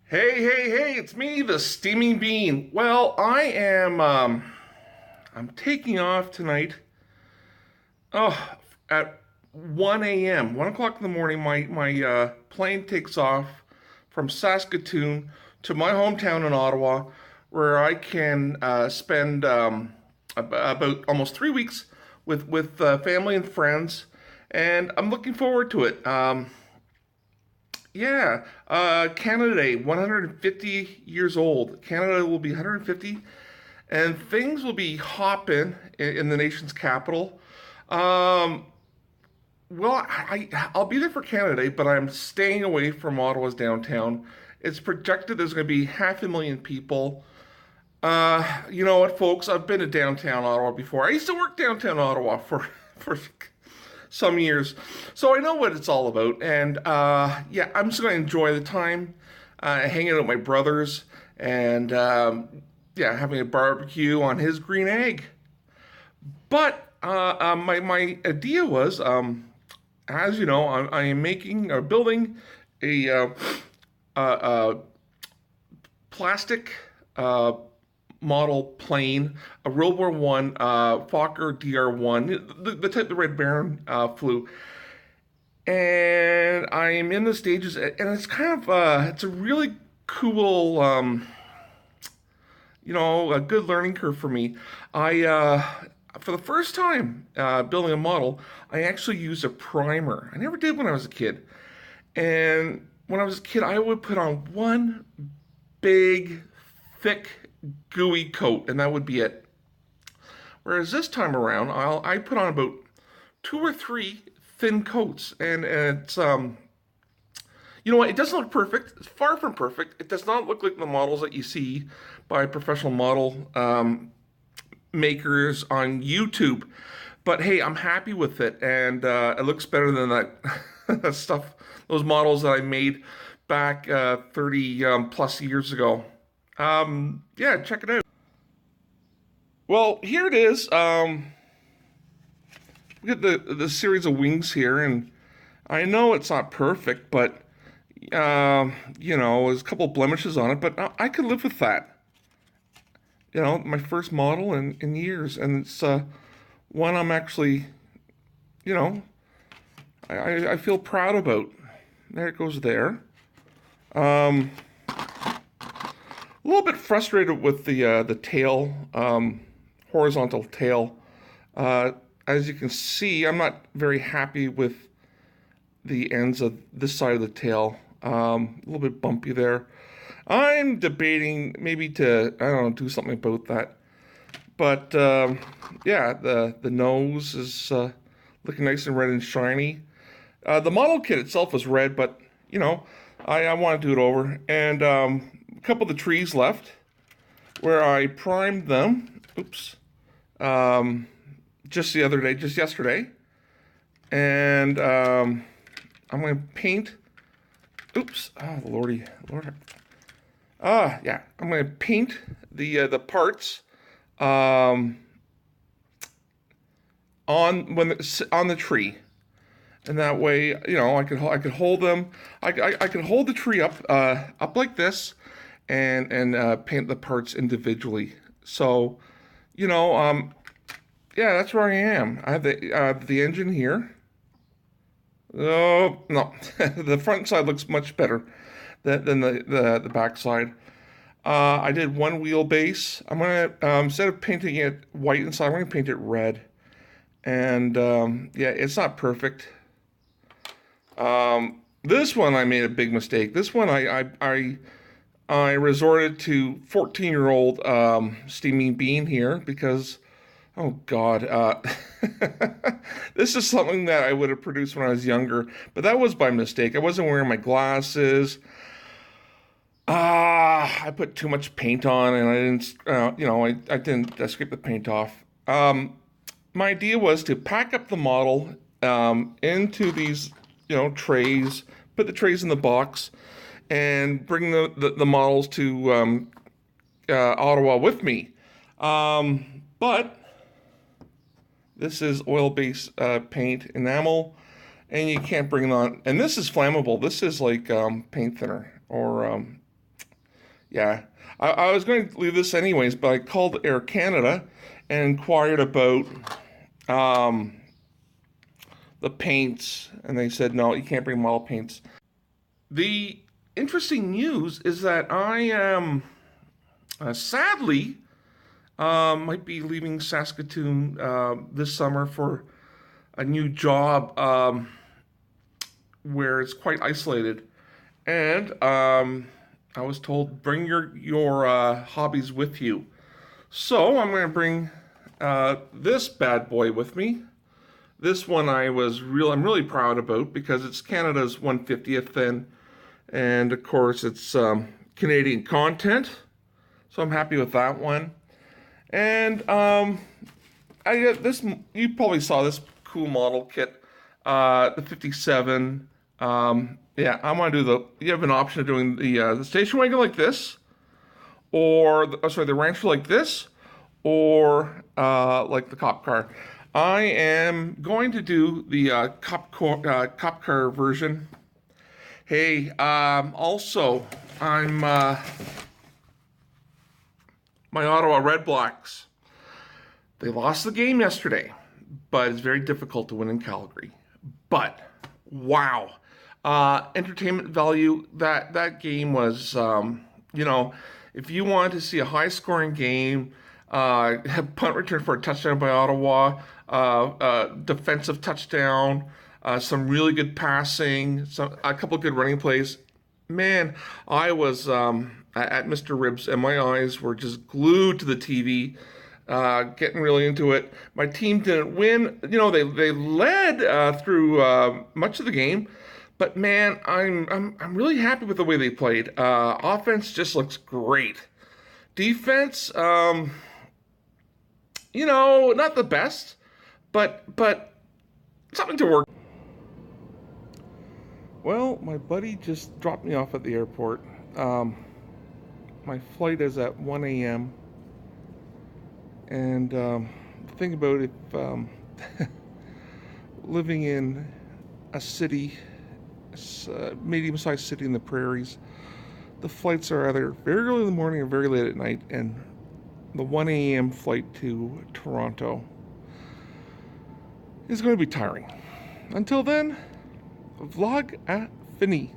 Hey, it's me, the Steaming Bean. Well, I'm taking off tonight. Oh, at 1 a.m., 1 o'clock in the morning, my plane takes off from Saskatoon to my hometown in Ottawa, where I can spend about almost 3 weeks with family and friends, and I'm looking forward to it. Yeah, Canada Day, 150 years old. Canada will be 150, and things will be hopping in the nation's capital. Um, I'll be there for Canada Day, but I'm staying away from Ottawa's downtown. It's projected there's going to be 500,000 people. You know what, folks? I've been to downtown Ottawa before. I used to work downtown Ottawa for some years, so I know what it's all about. And yeah, I'm just going to enjoy the time, hanging out with my brothers, and yeah, having a barbecue on his green egg. But my idea was, as you know, I am making or building a uh, plastic model plane, a World War One Fokker DR-1, the type the Red Baron flew. And I'm in the stages, and it's kind of it's a really cool, a good learning curve for me. I For the first time building a model, I actually used a primer. I never did when I was a kid. And when I was a kid, I would put on one big, thick, gooey coat, and that would be it. Whereas this time around, I put on about two or three thin coats, and it's you know what? It doesn't look perfect. It's far from perfect. It does not look like the models that you see by professional model makers on YouTube. But hey, I'm happy with it, and it looks better than that stuff, those models that I made back 30 plus years ago. Yeah, check it out. Well, here it is. We got the series of wings here, and I know it's not perfect, but there's a couple of blemishes on it, but I could live with that. You know, my first model in years, and it's one I'm actually, you know, I feel proud about. There it goes there. A little bit frustrated with the tail, horizontal tail. As you can see, I'm not very happy with the ends of this side of the tail. A little bit bumpy there. I'm debating maybe to, I don't know, do something about that. But yeah, the nose is looking nice and red and shiny. The model kit itself is red, but you know, I want to do it over. And a couple of the trees left where I primed them. Oops. Just the other day, just yesterday. And I'm going to paint. Oops. Oh, Lordy. Lord. Yeah. I'm going to paint the parts on on the tree. And that way, you know, I could hold them. I could hold the tree up like this, and paint the parts individually. So, you know, yeah, that's where I am. I have the engine here. Oh no, the front side looks much better than the back side. I did one wheelbase. I'm gonna instead of painting it white inside, I'm gonna paint it red. And yeah, it's not perfect. This one I made a big mistake. This one I resorted to 14-year-old Steaming Bean here because, oh God, this is something that I would have produced when I was younger, but that was by mistake. I wasn't wearing my glasses. I put too much paint on, and I didn't, I didn't scrape the paint off. My idea was to pack up the model into these, trays, put the trays in the box, and bring the models to Ottawa with me. But this is oil-based paint enamel, and you can't bring it on. And this is flammable. This is like paint thinner or Yeah. I was going to leave this anyways, but I called Air Canada and inquired about um, the paints, and they said, no, you can't bring model paints. The interesting news is that I am sadly might be leaving Saskatoon this summer for a new job where it's quite isolated. And I was told bring your hobbies with you. So I'm going to bring this bad boy with me. This one I'm really proud about because it's Canada's 150th and of course it's Canadian content. So I'm happy with that one. And I got this. You probably saw this cool model kit, the 57. Yeah, I want to do You have an option of doing the station wagon like this, or the rancher like this, or like the cop car. I am going to do the cop car version. Hey, also, I'm my Ottawa Red Blacks. They lost the game yesterday, but it's very difficult to win in Calgary. But wow, entertainment value. That game was, if you wanted to see a high-scoring game, have punt return for a touchdown by Ottawa, defensive touchdown, some really good passing, a couple of good running plays. Man, I was at Mr. Ribs, and my eyes were just glued to the TV, getting really into it. My team didn't win. They led through much of the game, but man, I'm really happy with the way they played. Offense just looks great. Defense, not the best, but something to work. Well, my buddy just dropped me off at the airport. My flight is at 1 a.m. And think about if living in a city, medium-sized city in the prairies, the flights are either very early in the morning or very late at night, and the 1 a.m. flight to Toronto is going to be tiring. Until then, vlog at fini.